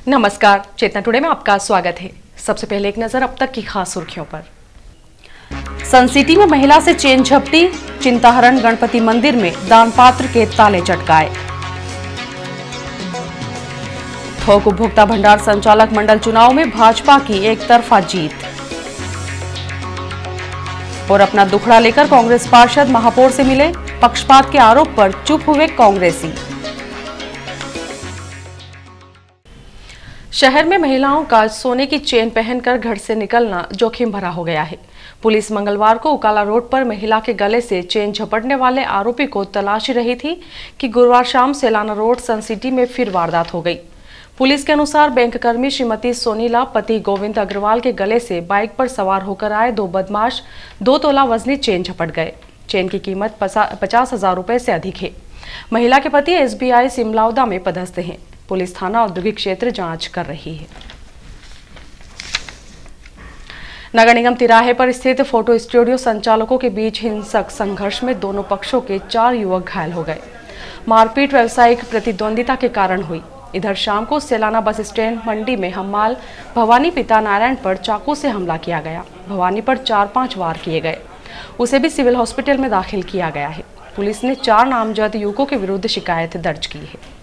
नमस्कार, चेतना टुडे में आपका स्वागत है। सबसे पहले एक नजर अब तक की खास सुर्खियों पर। सनसिटी में महिला से चेन झपटी, चिंताहरण गणपति मंदिर में दान पात्र के ताले चटकाए। थोक उपभोक्ता भंडार संचालक मंडल चुनाव में भाजपा की एक तरफा जीत। और अपना दुखड़ा लेकर कांग्रेस पार्षद महापौर से मिले, पक्षपात के आरोप पर चुप हुए कांग्रेसी। शहर में महिलाओं का सोने की चेन पहनकर घर से निकलना जोखिम भरा हो गया है। पुलिस मंगलवार को उकाला रोड पर महिला के गले से चेन झपटने वाले आरोपी को तलाश रही थी कि गुरुवार शाम सेलाना रोड सनसिटी में फिर वारदात हो गई। पुलिस के अनुसार बैंक कर्मी श्रीमती सोनीला पति गोविंद अग्रवाल के गले से बाइक पर सवार होकर आए दो बदमाश 2 तोला वजनी चेन झपट गए। चेन की कीमत 50,000 रुपए से अधिक है। महिला के पति SBI सिमलाउदा में पदस्थ हैं। पुलिस थाना औद्योगिक क्षेत्र जांच कर रही है। नगर निगम तिराहे पर स्थित फोटो स्टूडियो संचालकों के बीच हिंसक संघर्ष में दोनों पक्षों के 4 युवक घायल हो गए। मारपीट व्यावसायिक प्रतिद्वंदिता के कारण हुई। इधर शाम को सेलाना बस स्टैंड मंडी में हम्माल भवानी पिता नारायण पर चाकू से हमला किया गया। भवानी पर 4-5 वार किए गए। उसे भी सिविल हॉस्पिटल में दाखिल किया गया है। पुलिस ने 4 नामजद युवकों के विरुद्ध शिकायत दर्ज की है।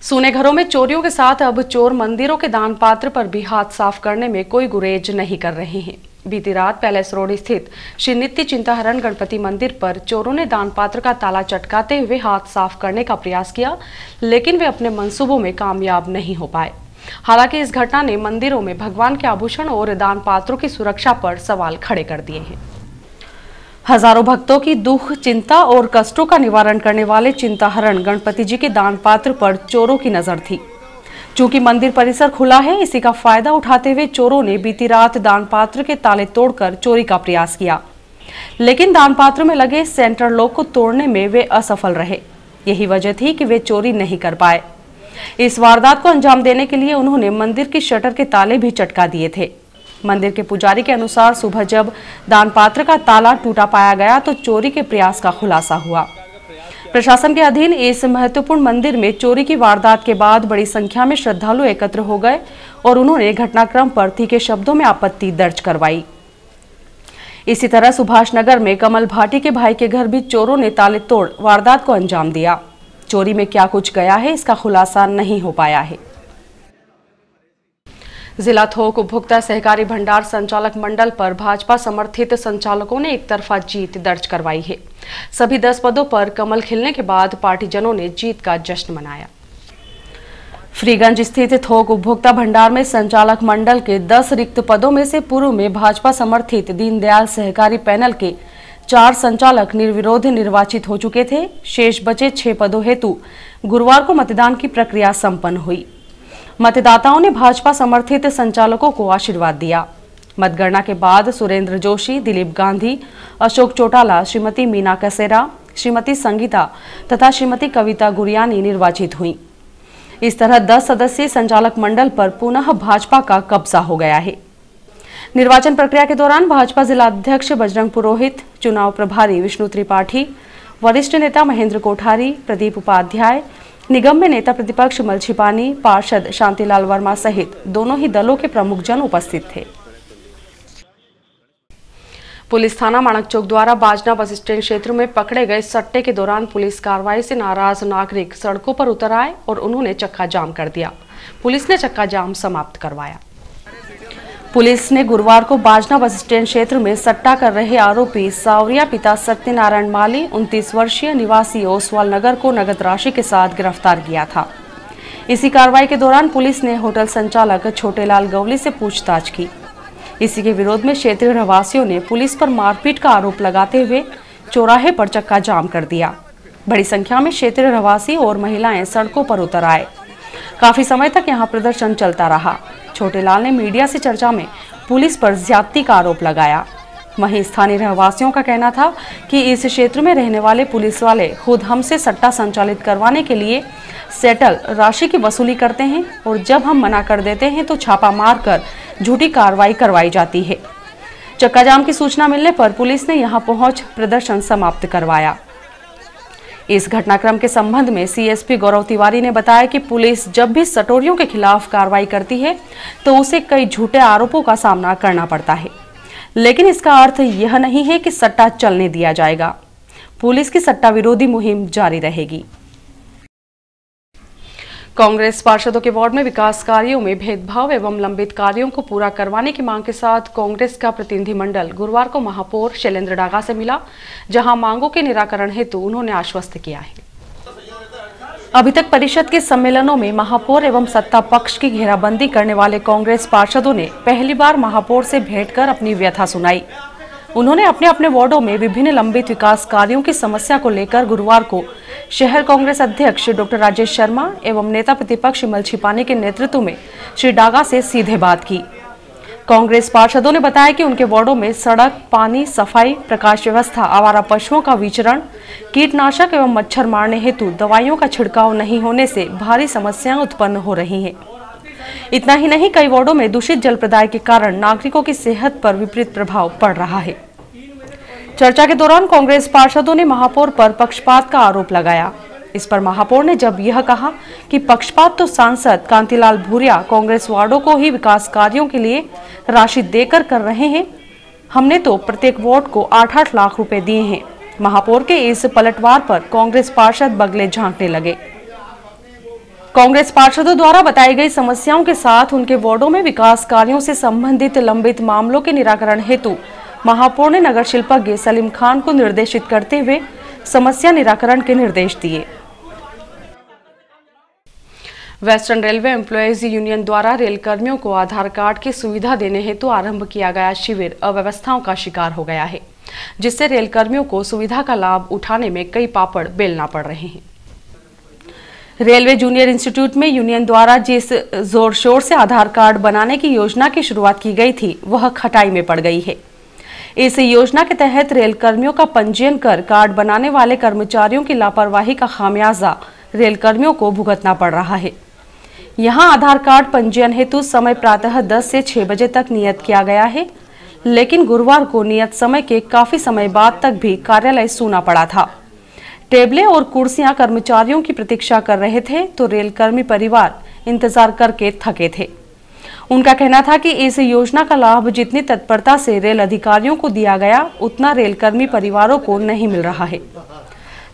सूने घरों में चोरियों के साथ अब चोर मंदिरों के दान पात्र पर भी हाथ साफ करने में कोई गुरेज नहीं कर रहे हैं। बीती रात पैलेस रोड स्थित श्री नित्य चिंताहरण गणपति मंदिर पर चोरों ने दान पात्र का ताला चटकाते हुए हाथ साफ करने का प्रयास किया, लेकिन वे अपने मंसूबों में कामयाब नहीं हो पाए। हालांकि इस घटना ने मंदिरों में भगवान के आभूषण और दान पात्रों की सुरक्षा पर सवाल खड़े कर दिए हैं। हजारों भक्तों की दुख, चिंता और कष्टों का निवारण करने वाले चिंताहरण गणपति जी के दान पात्र पर चोरों की नजर थी। चूंकि मंदिर परिसर खुला है, इसी का फायदा उठाते हुए चोरों ने बीती रात दान पात्र के ताले तोड़कर चोरी का प्रयास किया, लेकिन दान पात्र में लगे सेंटर लॉक को तोड़ने में वे असफल रहे। यही वजह थी कि वे चोरी नहीं कर पाए। इस वारदात को अंजाम देने के लिए उन्होंने मंदिर की शटर के ताले भी चटका दिए थे। मंदिर के पुजारी के अनुसार सुबह जब दान पात्र का ताला टूटा पाया गया तो चोरी के प्रयास का खुलासा हुआ। प्रशासन के अधीन इस महत्वपूर्ण मंदिर में चोरी की वारदात के बाद बड़ी संख्या में श्रद्धालु एकत्र हो गए और उन्होंने घटनाक्रम पर तीखे शब्दों में आपत्ति दर्ज करवाई। इसी तरह सुभाष नगर में कमल भाटी के भाई के घर भी चोरों ने ताले तोड़ वारदात को अंजाम दिया। चोरी में क्या कुछ गया है, इसका खुलासा नहीं हो पाया है। जिला थोक उपभोक्ता सहकारी भंडार संचालक मंडल पर भाजपा समर्थित संचालकों ने एक तरफा जीत दर्ज करवाई है। सभी 10 पदों पर कमल खिलने के बाद पार्टीजनों ने जीत का जश्न मनाया। फ्रीगंज स्थित थोक उपभोक्ता भंडार में संचालक मंडल के 10 रिक्त पदों में से पूर्व में भाजपा समर्थित दीनदयाल सहकारी पैनल के 4 संचालक निर्विरोध निर्वाचित हो चुके थे। शेष बचे 6 पदों हेतु गुरुवार को मतदान की प्रक्रिया संपन्न हुई। मतदाताओं ने भाजपा समर्थित संचालकों को आशीर्वाद दिया। मतगणना के बाद सुरेंद्र जोशी, दिलीप गांधी, अशोक चौटाला, श्रीमती मीना कसेरा, श्रीमती संगीता तथा श्रीमती कविता गुरियानी निर्वाचित हुई। इस तरह 10 सदस्यीय संचालक मंडल पर पुनः भाजपा का कब्जा हो गया है। निर्वाचन प्रक्रिया के दौरान भाजपा जिला अध्यक्ष बजरंग पुरोहित, चुनाव प्रभारी विष्णु त्रिपाठी, वरिष्ठ नेता महेंद्र कोठारी, प्रदीप उपाध्याय, निगम में नेता प्रतिपक्ष मलछिपानी, पार्षद शांतिलाल वर्मा सहित दोनों ही दलों के प्रमुख जन उपस्थित थे। पुलिस थाना माणक चौक द्वारा बाजना बस स्टैंड क्षेत्र में पकड़े गए सट्टे के दौरान पुलिस कार्रवाई से नाराज नागरिक सड़कों पर उतर आए और उन्होंने चक्का जाम कर दिया। पुलिस ने चक्का जाम समाप्त करवाया। पुलिस ने गुरुवार को बाजना बस स्टैंड क्षेत्र में सट्टा कर रहे आरोपी सावरिया पिता सत्यनारायण माली 29 वर्षीय निवासी ओसवाल नगर को नगद राशि के साथ गिरफ्तार किया था। इसी कार्रवाई के दौरान पुलिस ने होटल संचालक छोटेलाल गवली से पूछताछ की। इसी के विरोध में क्षेत्रीय रहवासियों ने पुलिस पर मारपीट का आरोप लगाते हुए चौराहे पर चक्का जाम कर दिया। बड़ी संख्या में क्षेत्रीय रहवासी और महिलाएं सड़कों पर उतर आए। काफी समय तक यहां प्रदर्शन चलता रहा। छोटेलाल ने मीडिया से चर्चा में पुलिस पर ज्यादती का आरोप लगाया। वहीं स्थानीय रहवासियों का कहना था कि इस क्षेत्र में रहने वाले पुलिस वाले खुद हमसे सट्टा संचालित करवाने के लिए सेटल राशि की वसूली करते हैं और जब हम मना कर देते हैं तो छापा मारकर झूठी कार्रवाई करवाई जाती है। चक्का जाम की सूचना मिलने पर पुलिस ने यहां पहुंच प्रदर्शन समाप्त करवाया। इस घटनाक्रम के संबंध में सीएसपी गौरव तिवारी ने बताया कि पुलिस जब भी सटोरियों के खिलाफ कार्रवाई करती है तो उसे कई झूठे आरोपों का सामना करना पड़ता है, लेकिन इसका अर्थ यह नहीं है कि सट्टा चलने दिया जाएगा। पुलिस की सट्टा विरोधी मुहिम जारी रहेगी। कांग्रेस पार्षदों के वार्ड में विकास कार्यों में भेदभाव एवं लंबित कार्यों को पूरा करवाने की मांग के साथ कांग्रेस का प्रतिनिधिमंडल गुरुवार को महापौर शैलेंद्र डागा से मिला, जहां मांगों के निराकरण हेतु उन्होंने आश्वस्त किया है। अभी तक परिषद के सम्मेलनों में महापौर एवं सत्ता पक्ष की घेराबंदी करने वाले कांग्रेस पार्षदों ने पहली बार महापौर से भेंट कर अपनी व्यथा सुनाई। उन्होंने अपने अपने वार्डों में विभिन्न लंबित विकास कार्यों की समस्या को लेकर गुरुवार को शहर कांग्रेस अध्यक्ष डॉक्टर राजेश शर्मा एवं नेता प्रतिपक्ष विमल छिपानी के नेतृत्व में श्री डागा से सीधे बात की। कांग्रेस पार्षदों ने बताया कि उनके वार्डों में सड़क, पानी, सफाई, प्रकाश व्यवस्था, आवारा पशुओं का विचरण, कीटनाशक एवं मच्छर मारने हेतु दवाइयों का छिड़काव नहीं होने से भारी समस्याएं उत्पन्न हो रही हैं। इतना ही नहीं, कई वार्डों में दूषित जल प्रदाय के कारण नागरिकों की सेहत पर विपरीत प्रभाव पड़ रहा है। चर्चा के दौरान कांग्रेस पार्षदों ने महापौर पर पक्षपात का आरोप लगाया। इस पर महापौर ने जब यह कहा कि पक्षपात तो सांसद कांतिलाल भूरिया कांग्रेस वार्डों को ही विकास कार्यों के लिए राशि देकर कर रहे हैं, हमने तो प्रत्येक वार्ड को 8-8 लाख रुपए दिए हैं। महापौर के इस पलटवार पर कांग्रेस पार्षद बगले झांकने लगे। कांग्रेस पार्षदों द्वारा बताई गई समस्याओं के साथ उनके वार्डों में विकास कार्यों से संबंधित लंबित मामलों के निराकरण हेतु महापौर ने नगर शिल्पज्ञ सलीम खान को निर्देशित करते हुए समस्या निराकरण के निर्देश दिए। वेस्टर्न रेलवे एम्प्लॉयज यूनियन द्वारा रेल कर्मियों को आधार कार्ड की सुविधा देने हेतु आरंभ किया गया शिविर अव्यवस्थाओं का शिकार हो गया है, जिससे रेल कर्मियों को सुविधा का लाभ उठाने में कई पापड़ बेलना पड़ रहे हैं। रेलवे जूनियर इंस्टीट्यूट में यूनियन द्वारा जिस जोर शोर से आधार कार्ड बनाने की योजना की शुरुआत की गई थी, वह खटाई में पड़ गई है। इस योजना के तहत रेल कर्मियों का पंजीयन कर कार्ड बनाने वाले कर्मचारियों की लापरवाही का खामियाजा रेल कर्मियों को भुगतना पड़ रहा है। यहां आधार कार्ड पंजीयन हेतु समय प्रातः 10 से 6 बजे तक नियत किया गया है, लेकिन गुरुवार को नियत समय के काफी समय बाद तक भी कार्यालय सूना पड़ा था। टेबलें और कुर्सियां कर्मचारियों की प्रतीक्षा कर रहे थे तो रेलकर्मी परिवार इंतजार करके थके थे। उनका कहना था कि इस योजना का लाभ जितनी तत्परता से रेल अधिकारियों को दिया गया, उतना रेलकर्मी परिवारों को नहीं मिल रहा है।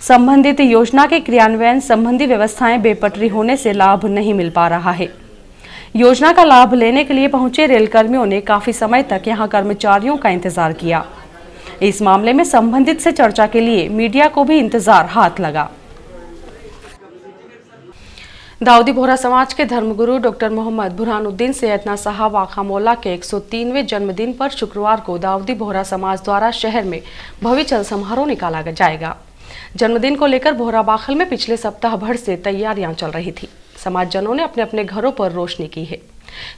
संबंधित योजना के क्रियान्वयन संबंधी व्यवस्थाएं बेपटरी होने से लाभ नहीं मिल पा रहा है। योजना का लाभ लेने के लिए पहुंचे रेलकर्मियों ने काफी समय तक यहां कर्मचारियों का इंतजार किया। इस मामले में संबंधित से चर्चा के लिए मीडिया को भी इंतजार हाथ लगा। दाऊदी बोहरा समाज के धर्मगुरु डॉक्टर मोहम्मद बुरहानुद्दीन सैयदना साहब आका मौला के 103वें जन्मदिन पर शुक्रवार को दाऊदी बोहरा समाज द्वारा शहर में भव्य चल समारोह निकाला जाएगा। जन्मदिन को लेकर बोहरा बाखल में पिछले सप्ताह भर से तैयारियां चल रही थी। समाजजनों ने अपने अपने घरों पर रोशनी की है।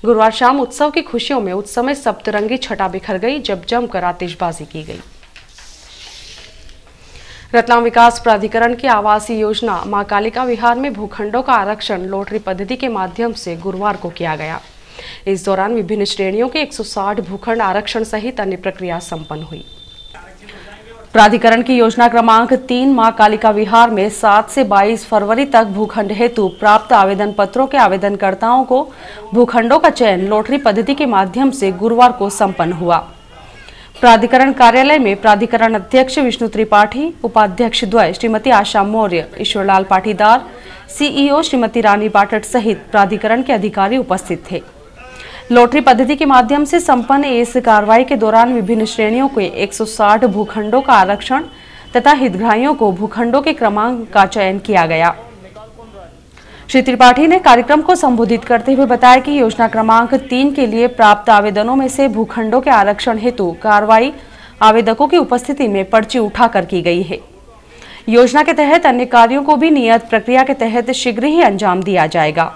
गुरुवार शाम उत्सव की खुशियों में उस समय सप्तरंगी छटा बिखर गई जब जमकर आतिशबाजी की गई। रतलाम विकास प्राधिकरण की आवासीय योजना मां कालिका विहार में भूखंडों का आरक्षण लॉटरी पद्धति के माध्यम से गुरुवार को किया गया। इस दौरान विभिन्न श्रेणियों के 160 भूखंड आरक्षण सहित अन्य प्रक्रिया संपन्न हुई। प्राधिकरण की योजना क्रमांक 3 मां कालिका विहार में 7 से 22 फरवरी तक भूखंड हेतु प्राप्त आवेदन पत्रों के आवेदनकर्ताओं को भूखंडों का चयन लॉटरी पद्धति के माध्यम से गुरुवार को संपन्न हुआ। प्राधिकरण कार्यालय में प्राधिकरण अध्यक्ष विष्णु त्रिपाठी, उपाध्यक्ष द्वय श्रीमती आशा मौर्य, ईश्वरलाल पाटीदार, सीईओ श्रीमती रानी पाठक सहित प्राधिकरण के अधिकारी उपस्थित थे। लॉटरी पद्धति के माध्यम से संपन्न इस कार्रवाई के दौरान विभिन्न श्रेणियों के 160 भूखंडों का आरक्षण तथा हितग्राहियों को भूखंडों के क्रमांक का चयन किया गया। श्री त्रिपाठी ने कार्यक्रम को संबोधित करते हुए बताया कि योजना क्रमांक 3 के लिए प्राप्त आवेदनों में से भूखंडों के आरक्षण हेतु कार्रवाई आवेदकों की उपस्थिति में पर्ची उठाकर की गई है। योजना के तहत अन्य कार्यों को भी नियत प्रक्रिया के तहत शीघ्र ही अंजाम दिया जाएगा।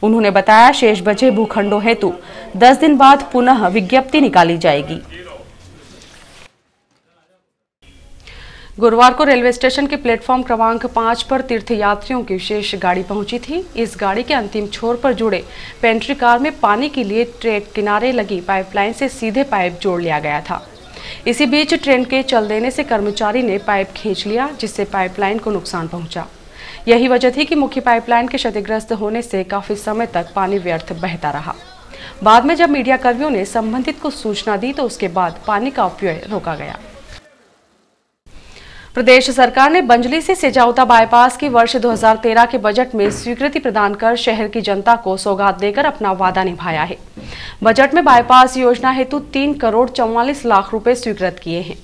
उन्होंने बताया शेष बचे भूखंडों हेतु 10 दिन बाद पुनः विज्ञप्ति निकाली जाएगी। गुरुवार को रेलवे स्टेशन के प्लेटफॉर्म क्रमांक 5 पर तीर्थयात्रियों की विशेष गाड़ी पहुंची थी। इस गाड़ी के अंतिम छोर पर जुड़े पेंट्री कार में पानी के लिए ट्रैक किनारे लगी पाइपलाइन से सीधे पाइप जोड़ लिया गया था। इसी बीच ट्रेन के चल देने से कर्मचारी ने पाइप खींच लिया, जिससे पाइपलाइन को नुकसान पहुंचा। यही वजह थी कि मुख्य पाइपलाइन के क्षतिग्रस्त होने से काफी समय तक पानी व्यर्थ बहता रहा। बाद में जब मीडिया कर्मियों ने संबंधित को सूचना दी तो उसके बाद पानी का अपव्यय रोका गया। प्रदेश सरकार ने बंजली से सेजाउता बाईपास की वर्ष 2013 के बजट में स्वीकृति प्रदान कर शहर की जनता को सौगात देकर अपना वादा निभाया है। बजट में बाईपास योजना हेतु 3 करोड़ 44 लाख रुपए स्वीकृत किए हैं।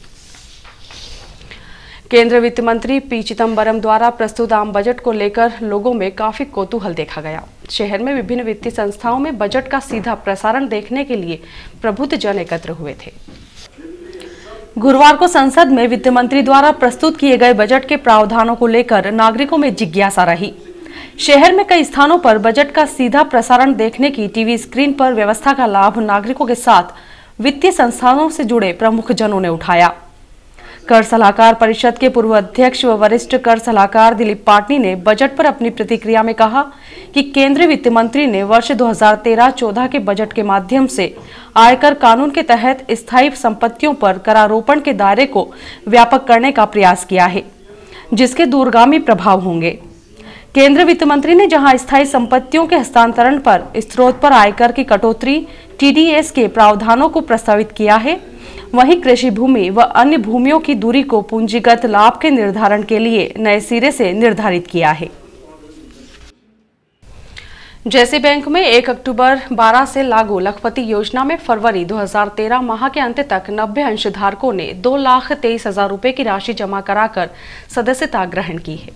केंद्रीय वित्त मंत्री पी चिदंबरम द्वारा प्रस्तुत आम बजट को लेकर लोगों में काफी कौतूहल देखा गया। शहर में विभिन्न वित्तीय संस्थाओं में बजट का सीधा प्रसारण देखने के लिए प्रबुद्ध जन एकत्र हुए थे। गुरुवार को संसद में वित्त मंत्री द्वारा प्रस्तुत किए गए बजट के प्रावधानों को लेकर नागरिकों में जिज्ञासा रही। शहर में कई स्थानों पर बजट का सीधा प्रसारण देखने की टीवी स्क्रीन पर व्यवस्था का लाभ नागरिकों के साथ वित्तीय संस्थानों से जुड़े प्रमुख जनों ने उठाया। कर सलाहकार परिषद के पूर्व अध्यक्ष व वरिष्ठ कर सलाहकार दिलीप पाटनी ने बजट पर अपनी प्रतिक्रिया में कहा कि केंद्रीय वित्त मंत्री ने वर्ष 2013-14 के बजट के माध्यम से आयकर कानून के तहत स्थायी संपत्तियों पर करारोपण के दायरे को व्यापक करने का प्रयास किया है, जिसके दूरगामी प्रभाव होंगे। केंद्रीय वित्त मंत्री ने जहां स्थायी संपत्तियों के हस्तांतरण पर स्रोत पर आयकर की कटौती TDS के प्रावधानों को प्रस्तावित किया है, वहीं कृषि भूमि व अन्य भूमियों की दूरी को पूंजीगत लाभ के निर्धारण के लिए नए सिरे से निर्धारित किया है। जैसे बैंक में 1 अक्टूबर 12 से लागू लखपति योजना में फरवरी 2013 माह के अंत तक 90 अंशधारकों ने 2,23,000 रुपए की राशि जमा कराकर सदस्यता ग्रहण की है।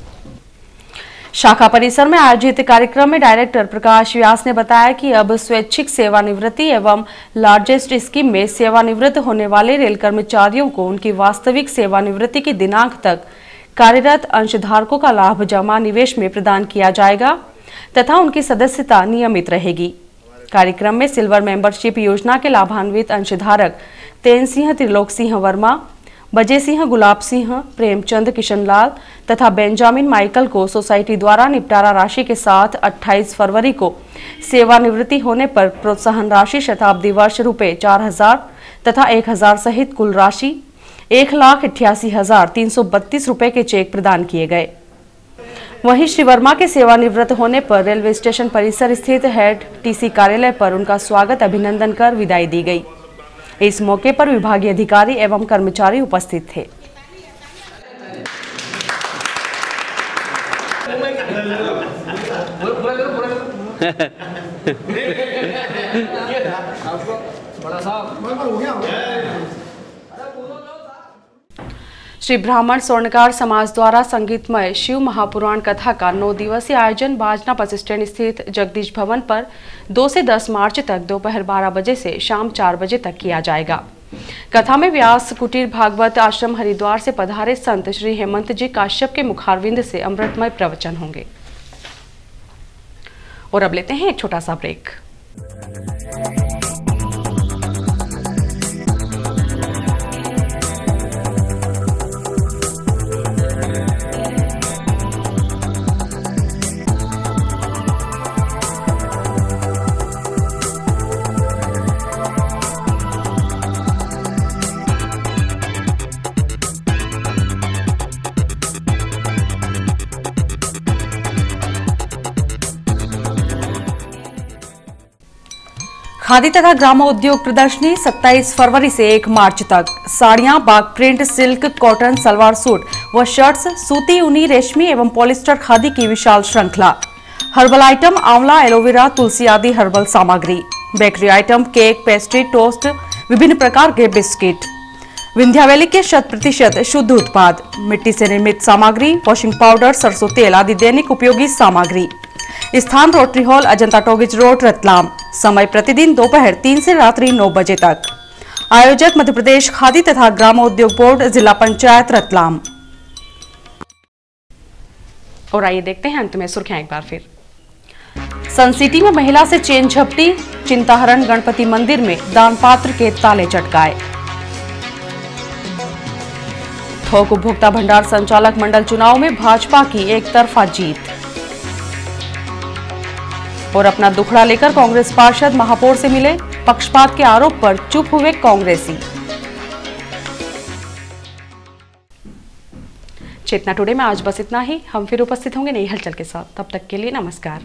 शाखा परिसर में आयोजित कार्यक्रम में डायरेक्टर प्रकाश व्यास ने बताया कि अब स्वैच्छिक सेवानिवृत्ति एवं लार्जेस्ट स्कीम में सेवानिवृत्त होने वाले रेल कर्मचारियों को उनकी वास्तविक सेवानिवृत्ति के दिनांक तक कार्यरत अंशधारकों का लाभ जमा निवेश में प्रदान किया जाएगा तथा उनकी सदस्यता नियमित रहेगी। कार्यक्रम में सिल्वर मेंबरशिप योजना के लाभान्वित अंशधारक तेन सिंह त्रिलोक सिंह वर्मा, बजे सिंह गुलाब सिंह, प्रेमचंद किशनलाल तथा बेंजामिन माइकल को सोसाइटी द्वारा निपटारा राशि के साथ 28 फरवरी को सेवानिवृत्ति होने पर प्रोत्साहन राशि शताब्दी वर्ष रुपए 4,000 तथा 1,000 सहित कुल राशि 1,88,332 रुपए के चेक प्रदान किए गए। वहीं श्री वर्मा के सेवानिवृत्त होने पर रेलवे स्टेशन परिसर स्थित हेड TC कार्यालय पर उनका स्वागत अभिनंदन कर विदाई दी गई। इस मौके पर विभागीय अधिकारी एवं कर्मचारी उपस्थित थे। श्री ब्राह्मण स्वर्णकार समाज द्वारा संगीतमय शिव महापुराण कथा का 9 दिवसीय आयोजन बाजना बस स्टैंड स्थित जगदीश भवन पर 2 से 10 मार्च तक दोपहर 12 बजे से शाम 4 बजे तक किया जाएगा। कथा में व्यास कुटीर भागवत आश्रम हरिद्वार से पधारे संत श्री हेमंत जी काश्यप के मुखारविंद से अमृतमय प्रवचन होंगे। और अब लेते हैं एक छोटा सा ब्रेक। खादी तथा ग्रामोद्योग प्रदर्शनी 27 फरवरी से 1 मार्च तक साड़ियां, Bagh print, silk, cotton, salwar suit व शर्ट्स, सूती, ऊनी, रेशमी एवं पॉलिस्टर खादी की विशाल श्रृंखला, हर्बल आइटम, आंवला, एलोवेरा, तुलसी आदि हर्बल सामग्री, bakery item, cake, pastry, toast, विभिन्न प्रकार के बिस्किट, विंध्यावैली के 100% शुद्ध उत्पाद, मिट्टी से निर्मित सामग्री, वॉशिंग पाउडर, सरसों तेल आदि दैनिक उपयोगी सामग्री। स्थान rotary hall, Ajanta talkies road, Ratlam. समय प्रतिदिन दोपहर 3 से रात्रि 9 बजे तक। आयोजक मध्य प्रदेश खादी तथा ग्रामोद्योग बोर्ड, जिला पंचायत रतलाम। और आइए देखते हैं अंत में सुर्खियां एक बार फिर। सन सिटी में महिला से चेन झपटी, चिंताहरण गणपति मंदिर में दान पात्र के ताले चटकाए। थोक उपभोक्ता भंडार संचालक मंडल चुनाव में भाजपा की एक तरफा जीत। और अपना दुखड़ा लेकर कांग्रेस पार्षद महापौर से मिले, पक्षपात के आरोप पर चुप हुए कांग्रेसी। चेतना टुडे में आज बस इतना ही। हम फिर उपस्थित होंगे नई हलचल के साथ। तब तक के लिए नमस्कार।